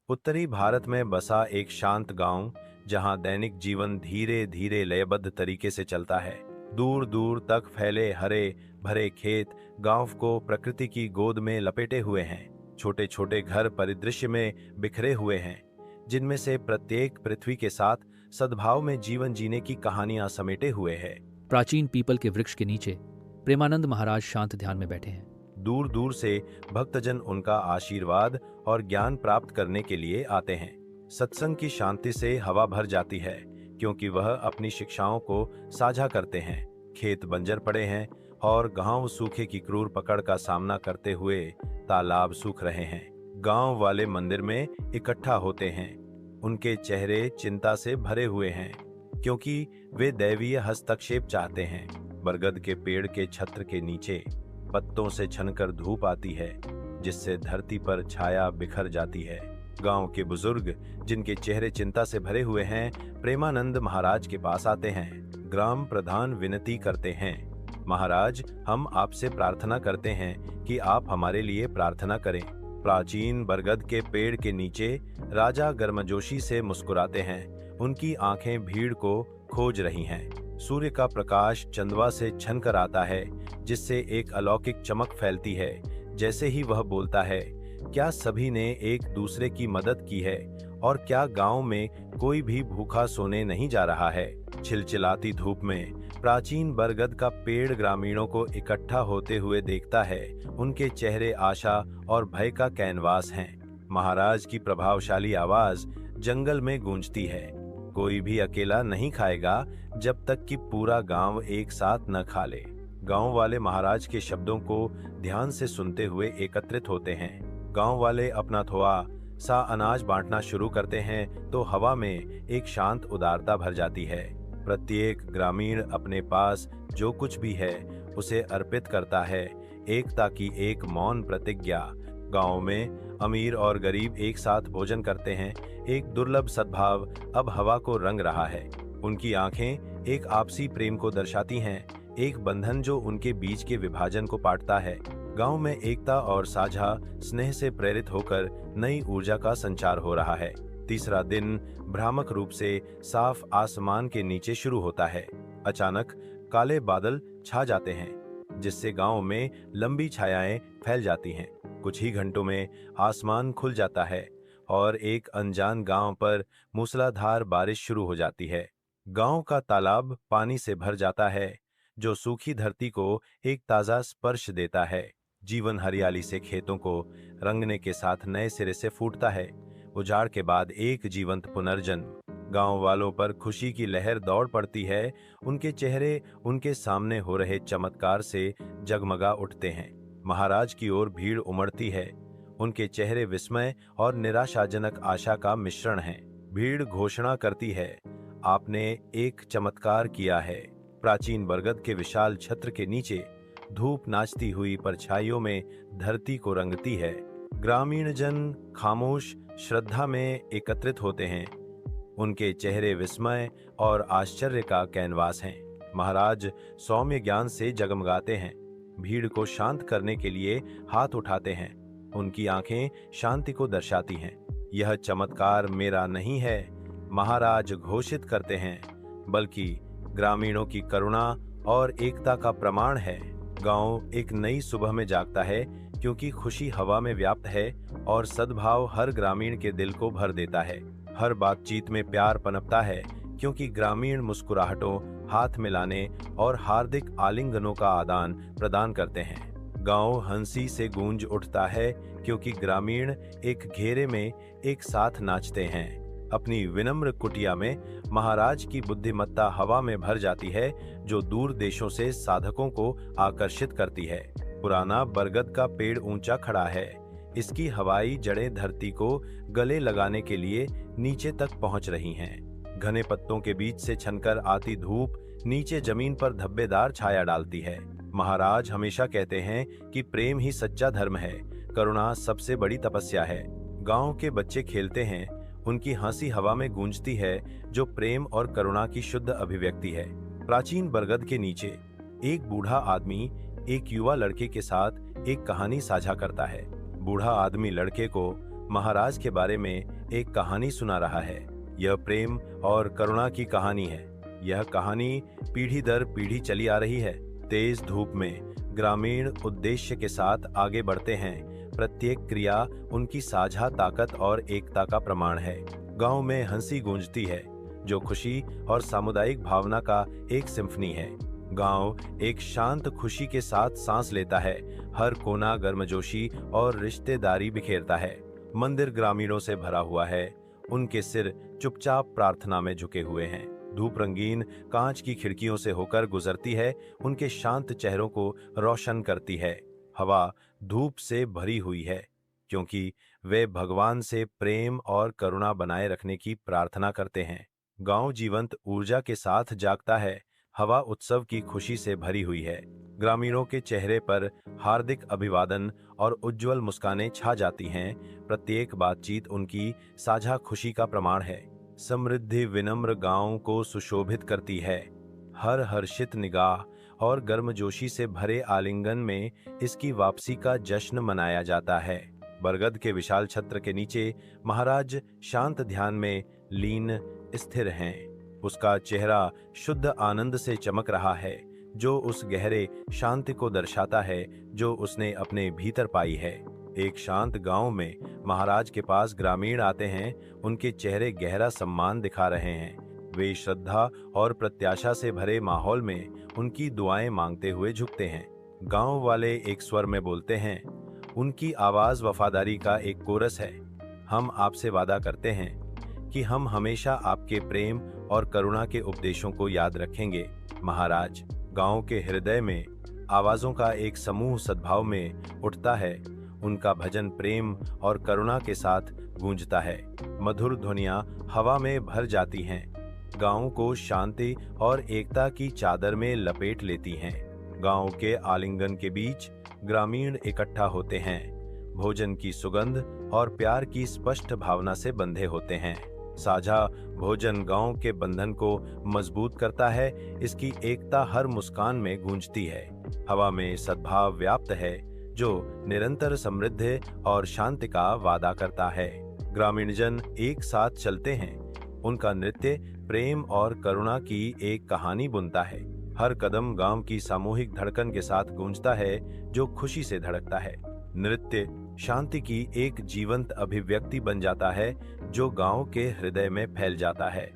उत्तरी भारत में बसा एक शांत गांव, जहां दैनिक जीवन धीरे धीरे लयबद्ध तरीके से चलता है। दूर दूर तक फैले हरे भरे खेत गांव को प्रकृति की गोद में लपेटे हुए हैं। छोटे छोटे घर परिदृश्य में बिखरे हुए हैं, जिनमें से प्रत्येक पृथ्वी के साथ सद्भाव में जीवन जीने की कहानियां समेटे हुए है। प्राचीन पीपल के वृक्ष के नीचे प्रेमानंद महाराज शांत ध्यान में बैठे हैं। दूर दूर से भक्तजन उनका आशीर्वाद और ज्ञान प्राप्त करने के लिए आते हैं। सत्संग की शांति से हवा भर जाती है, क्योंकि वह अपनी शिक्षाओं को साझा करते हैं। खेत बंजर पड़े हैं और गांव सूखे की क्रूर पकड़ का सामना करते हुए तालाब सूख रहे हैं। गांव वाले मंदिर में इकट्ठा होते हैं। उनके चेहरे चिंता से भरे हुए हैं, क्योंकि वे दैवीय हस्तक्षेप चाहते हैं। बरगद के पेड़ के छत्र के नीचे पत्तों से छनकर धूप आती है, जिससे धरती पर छाया बिखर जाती है। गांव के बुजुर्ग, जिनके चेहरे चिंता से भरे हुए हैं, प्रेमानंद महाराज के पास आते हैं। ग्राम प्रधान विनती करते हैं, महाराज, हम आपसे प्रार्थना करते हैं कि आप हमारे लिए प्रार्थना करें। प्राचीन बरगद के पेड़ के नीचे राजा गर्मजोशी से मुस्कुराते हैं। उनकी आंखें भीड़ को खोज रही हैं। सूर्य का प्रकाश चंदवा से छनकर आता है, जिससे एक अलौकिक चमक फैलती है। जैसे ही वह बोलता है, क्या सभी ने एक दूसरे की मदद की है और क्या गांव में कोई भी भूखा सोने नहीं जा रहा है। छिलचिलाती धूप में प्राचीन बरगद का पेड़ ग्रामीणों को इकट्ठा होते हुए देखता है। उनके चेहरे आशा और भय का कैनवास हैं। महाराज की प्रभावशाली आवाज जंगल में गूंजती है, कोई भी अकेला नहीं खाएगा जब तक कि पूरा गांव एक साथ न खा ले। गांव वाले महाराज के शब्दों को ध्यान से सुनते हुए एकत्रित होते हैं। गांव वाले अपना थोड़ा सा अनाज बांटना शुरू करते हैं तो हवा में एक शांत उदारता भर जाती है। प्रत्येक ग्रामीण अपने पास जो कुछ भी है उसे अर्पित करता है, एकता की एक मौन प्रतिज्ञा। गांव में अमीर और गरीब एक साथ भोजन करते हैं। एक दुर्लभ सद्भाव अब हवा को रंग रहा है। उनकी आंखें एक आपसी प्रेम को दर्शाती हैं, एक बंधन जो उनके बीच के विभाजन को पाटता है। गांव में एकता और साझा स्नेह से प्रेरित होकर नई ऊर्जा का संचार हो रहा है। तीसरा दिन भ्रामक रूप से साफ आसमान के नीचे शुरू होता है। अचानक काले बादल छा जाते हैं, जिससे गांव में लंबी छायाएं फैल जाती हैं। कुछ ही घंटों में आसमान खुल जाता है और एक अनजान गांव पर मूसलाधार बारिश शुरू हो जाती है। गांव का तालाब पानी से भर जाता है, जो सूखी धरती को एक ताजा स्पर्श देता है। जीवन हरियाली से खेतों को रंगने के साथ नए सिरे से फूटता है। उजाड़ के बाद एक जीवंत पुनर्जन्म। गांव वालों पर खुशी की लहर दौड़ पड़ती है। उनके चेहरे उनके सामने हो रहे चमत्कार से जगमगा उठते हैं। महाराज की ओर भीड़ उमड़ती है। उनके चेहरे विस्मय और निराशाजनक आशा का मिश्रण हैं। भीड़ घोषणा करती है, आपने एक चमत्कार किया है। प्राचीन बरगद के विशाल छत्र के नीचे धूप नाचती हुई परछाइयों में धरती को रंगती है। ग्रामीण जन खामोश श्रद्धा में एकत्रित होते हैं। उनके चेहरे विस्मय और आश्चर्य का कैनवास हैं। महाराज सौम्य ज्ञान से जगमगाते हैं। भीड़ को शांत करने के लिए हाथ उठाते हैं। उनकी आंखें शांति को दर्शाती हैं। यह चमत्कार मेरा नहीं है, महाराज घोषित करते हैं, बल्कि ग्रामीणों की करुणा और एकता का प्रमाण है। गांव एक नई सुबह में जागता है, क्योंकि खुशी हवा में व्याप्त है और सद्भाव हर ग्रामीण के दिल को भर देता है। हर बातचीत में प्यार पनपता है, क्योंकि ग्रामीण मुस्कुराहटों, हाथ मिलाने और हार्दिक आलिंगनों का आदान प्रदान करते हैं। गांव हंसी से गूंज उठता है, क्योंकि ग्रामीण एक घेरे में एक साथ नाचते हैं। अपनी विनम्र कुटिया में महाराज की बुद्धिमत्ता हवा में भर जाती है, जो दूर देशों से साधकों को आकर्षित करती है। पुराना बरगद का पेड़ ऊंचा खड़ा है। इसकी हवाई जड़ें धरती को गले लगाने के लिए नीचे तक पहुंच रही हैं। घने पत्तों के बीच से छनकर आती धूप नीचे जमीन पर धब्बेदार छाया डालती है। महाराज हमेशा कहते हैं कि प्रेम ही सच्चा धर्म है, करुणा सबसे बड़ी तपस्या है। गांव के बच्चे खेलते हैं। उनकी हंसी हवा में गूंजती है, जो प्रेम और करुणा की शुद्ध अभिव्यक्ति है। प्राचीन बरगद के नीचे एक बूढ़ा आदमी एक युवा लड़के के साथ एक कहानी साझा करता है। बूढ़ा आदमी लड़के को महाराज के बारे में एक कहानी सुना रहा है। यह प्रेम और करुणा की कहानी है। यह कहानी पीढ़ी दर पीढ़ी चली आ रही है। तेज धूप में ग्रामीण उद्देश्य के साथ आगे बढ़ते हैं। प्रत्येक क्रिया उनकी साझा ताकत और एकता का प्रमाण है। गांव में हंसी गूंजती है, जो खुशी और सामुदायिक भावना का एक सिम्फनी है। गांव एक शांत खुशी के साथ सांस लेता है। हर कोना गर्मजोशी और रिश्तेदारी बिखेरता है। मंदिर ग्रामीणों से भरा हुआ है। उनके सिर चुपचाप प्रार्थना में झुके हुए हैं। धूप रंगीन कांच की खिड़कियों से होकर गुजरती है, उनके शांत चेहरों को रोशन करती है। हवा धूप से भरी हुई है, क्योंकि वे भगवान से प्रेम और करुणा बनाए रखने की प्रार्थना करते हैं। गांव जीवंत ऊर्जा के साथ जागता है। हवा उत्सव की खुशी से भरी हुई है। ग्रामीणों के चेहरे पर हार्दिक अभिवादन और उज्जवल मुस्कानें छा जाती हैं। प्रत्येक बातचीत उनकी साझा खुशी का प्रमाण है। समृद्धि विनम्र गांव को सुशोभित करती है। हर हर्षित निगाह और गर्मजोशी से भरे आलिंगन में इसकी वापसी का जश्न मनाया जाता है। बरगद के विशाल छत्र के नीचे महाराज शांत ध्यान में लीन स्थिर हैं। उसका चेहरा शुद्ध आनंद से चमक रहा है, जो उस गहरे शांति को दर्शाता है जो उसने अपने भीतर पाई है। एक शांत गांव में महाराज के पास ग्रामीण आते हैं। उनके चेहरे गहरा सम्मान दिखा रहे हैं। वे श्रद्धा और प्रत्याशा से भरे माहौल में उनकी दुआएं मांगते हुए झुकते हैं। गांव वाले एक स्वर में बोलते हैं। उनकी आवाज वफादारी का एक कोरस है। हम आपसे वादा करते हैं कि हम हमेशा आपके प्रेम और करुणा के उपदेशों को याद रखेंगे, महाराज। गांव के हृदय में आवाजों का एक समूह सद्भाव में उठता है। उनका भजन प्रेम और करुणा के साथ गूंजता है। मधुर ध्वनियां हवा में भर जाती हैं, गांव को शांति और एकता की चादर में लपेट लेती हैं। गांव के आलिंगन के बीच ग्रामीण इकट्ठा होते हैं। भोजन की सुगंध और प्यार की स्पष्ट भावना से बंधे होते हैं। साझा भोजन गांव के बंधन को मजबूत करता है। इसकी एकता हर मुस्कान में गूंजती है। हवा में सद्भाव व्याप्त है, जो निरंतर समृद्धि और शांति का वादा करता है। ग्रामीण जन एक साथ चलते हैं। उनका नृत्य प्रेम और करुणा की एक कहानी बुनता है। हर कदम गांव की सामूहिक धड़कन के साथ गूंजता है, जो खुशी से धड़कता है। नृत्य शांति की एक जीवंत अभिव्यक्ति बन जाता है, जो गांव के हृदय में फैल जाता है।